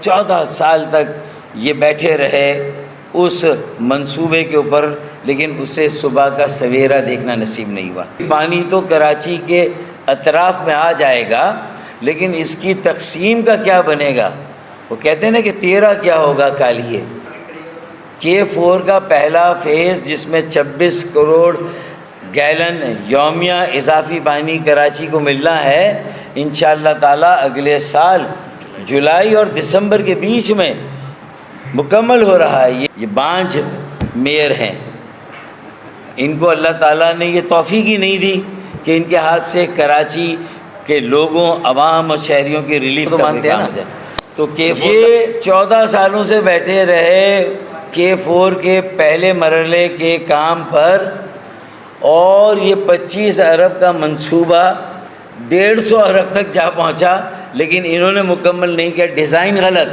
14 سال تک یہ بیٹھے رہے اس منصوبے کے اوپر، لیکن اسے صبح کا سویرا دیکھنا نصیب نہیں ہوا۔ پانی تو کراچی کے اطراف میں آ جائے گا، لیکن اس کی تقسیم کا کیا بنے گا؟ وہ کہتے ہیں نا کہ تیرا کیا ہوگا کالیے۔ K4 کا پہلا فیز جس میں 26 کروڑ گیلن یومیہ اضافی پانی کراچی کو ملنا ہے، انشاءاللہ تعالی اگلے سال جولائی اور دسمبر کے بیچ میں مکمل ہو رہا ہے۔ یہ بانجھ میئر ہیں، ان کو اللہ تعالیٰ نے یہ توفیق ہی نہیں دی کہ ان کے ہاتھ سے کراچی کے لوگوں، عوام اور شہریوں کی ریلیف کو مانتے ہیں نا۔ تو یہ 14 سالوں سے بیٹھے رہے K4 کے پہلے مرحلے کے کام پر، اور یہ 25 ارب کا منصوبہ 150 ارب تک جا پہنچا، لیکن انہوں نے مکمل نہیں کیا، ڈیزائن غلط۔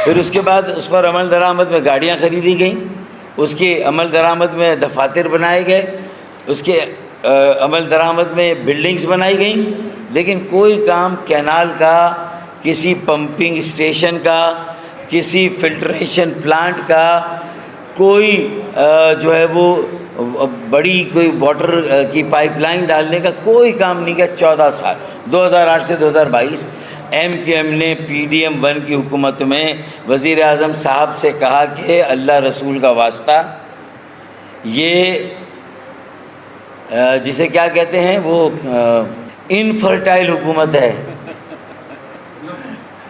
پھر اس کے بعد اس پر عمل درآمد میں گاڑیاں خریدی گئیں، اس کے عمل درآمد میں دفاتر بنائے گئے، اس کے عمل درآمد میں بلڈنگز بنائی گئیں، لیکن کوئی کام کینال کا، کسی پمپنگ اسٹیشن کا، کسی فلٹریشن پلانٹ کا، کوئی جو ہے وہ بڑی کوئی واٹر کی پائپ لائن ڈالنے کا کوئی کام نہیں کیا 14 سال۔ 2008 سے 2022 MQM نے PDM-1 کی حکومت میں وزیر اعظم صاحب سے کہا کہ اللہ رسول کا واسطہ، یہ جسے کیا کہتے ہیں وہ انفرٹائل حکومت ہے،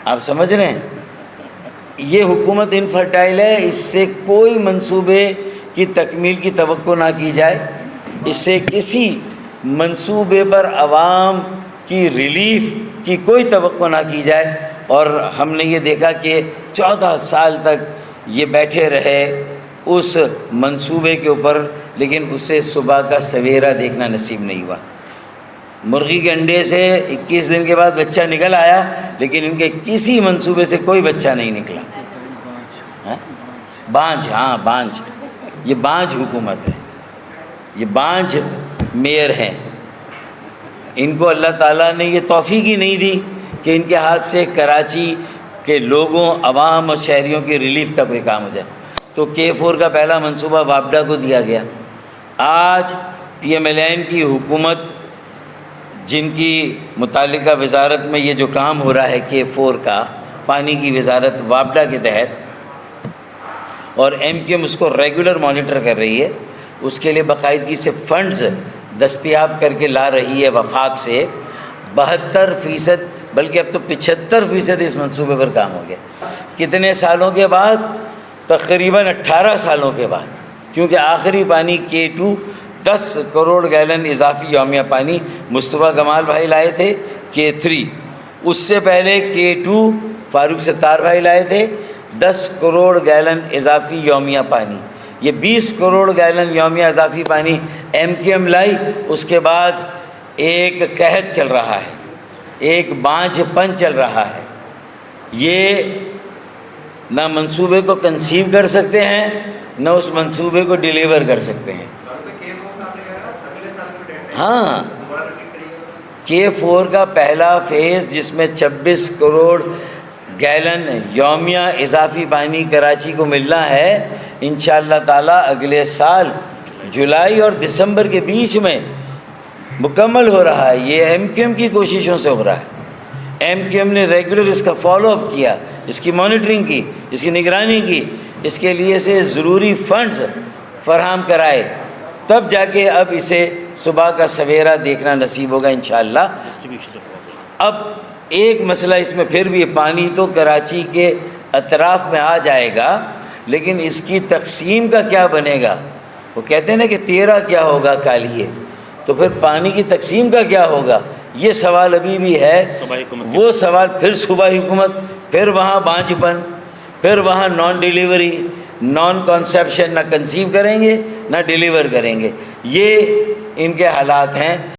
آپ سمجھ رہے ہیں؟ یہ حکومت انفرٹائل ہے، اس سے کوئی منصوبے کی تکمیل کی توقع نہ کی جائے، اس سے کسی منصوبے پر عوام کی ریلیف کی کوئی توقع نہ کی جائے۔ اور ہم نے یہ دیکھا کہ 14 سال تک یہ بیٹھے رہے اس منصوبے کے اوپر، لیکن اسے صبح کا سویرا دیکھنا نصیب نہیں ہوا۔ مرغی کے انڈے سے 21 دن کے بعد بچہ نکل آیا، لیکن ان کے کسی منصوبے سے کوئی بچہ نہیں نکلا۔ بانجھ، ہاں بانجھ، یہ بانجھ حکومت ہے، یہ بانجھ میئر ہیں، ان کو اللہ تعالیٰ نے یہ توفیق ہی نہیں دی کہ ان کے ہاتھ سے کراچی کے لوگوں، عوام اور شہریوں کی ریلیف کا کوئی کام ہو جائے۔ تو K4 کا پہلا منصوبہ وابڈا کو دیا گیا۔ آج PMLN کی حکومت، جن کی متعلقہ وزارت میں یہ جو کام ہو رہا ہے K4 کا، پانی کی وزارت وابڈا کے تحت، اور MQM اس کو ریگولر مانیٹر کر رہی ہے، اس کے لیے باقاعدگی سے فنڈز دستیاب کر کے لا رہی ہے وفاق سے۔ 72% بلکہ اب تو 75% اس منصوبے پر کام ہو گیا۔ کتنے سالوں کے بعد؟ تقریباً 18 سالوں کے بعد، کیونکہ آخری پانی K2 10 کروڑ گیلن اضافی یومیہ پانی مصطفیٰ کمال بھائی لائے تھے۔ K3 اس سے پہلے K2 فاروق ستار بھائی لائے تھے 10 کروڑ گیلن اضافی یومیہ پانی۔ یہ 20 کروڑ گیلن یومیہ اضافی پانی MQM لائی۔ اس کے بعد ایک قحط چل رہا ہے، ایک بانجھ پن چل رہا ہے۔ یہ نہ منصوبے کو کنسیو کر سکتے ہیں، نہ اس منصوبے کو ڈیلیور کر سکتے ہیں۔ ہاں، K4 کا پہلا فیز جس میں 26 کروڑ گیلن یومیہ اضافی پانی کراچی کو ملنا ہے، انشاءاللہ تعالی اگلے سال جولائی اور دسمبر کے بیچ میں مکمل ہو رہا ہے۔ یہ MQM کی کوششوں سے ہو رہا ہے۔ MQM نے ریگولر اس کا فالو اپ کیا، اس کی مانیٹرنگ کی، اس کی نگرانی کی، اس کے لیے سے ضروری فنڈز فراہم کرائے، تب جا کے اب اسے صبح کا سویرا دیکھنا نصیب ہوگا انشاءاللہ۔ اب ایک مسئلہ اس میں پھر بھی، پانی تو کراچی کے اطراف میں آ جائے گا، لیکن اس کی تقسیم کا کیا بنے گا؟ وہ کہتے ہیں نا کہ تیرا کیا ہوگا کالیے، تو پھر پانی کی تقسیم کا کیا ہوگا؟ یہ سوال ابھی بھی ہے۔ وہ سوال پھر صوبائی حکومت، پھر وہاں بانجھ پن، پھر وہاں نان ڈیلیوری، نان کنسیپشن، نہ کنسیو کریں گے نہ ڈیلیور کریں گے۔ یہ ان کے حالات ہیں۔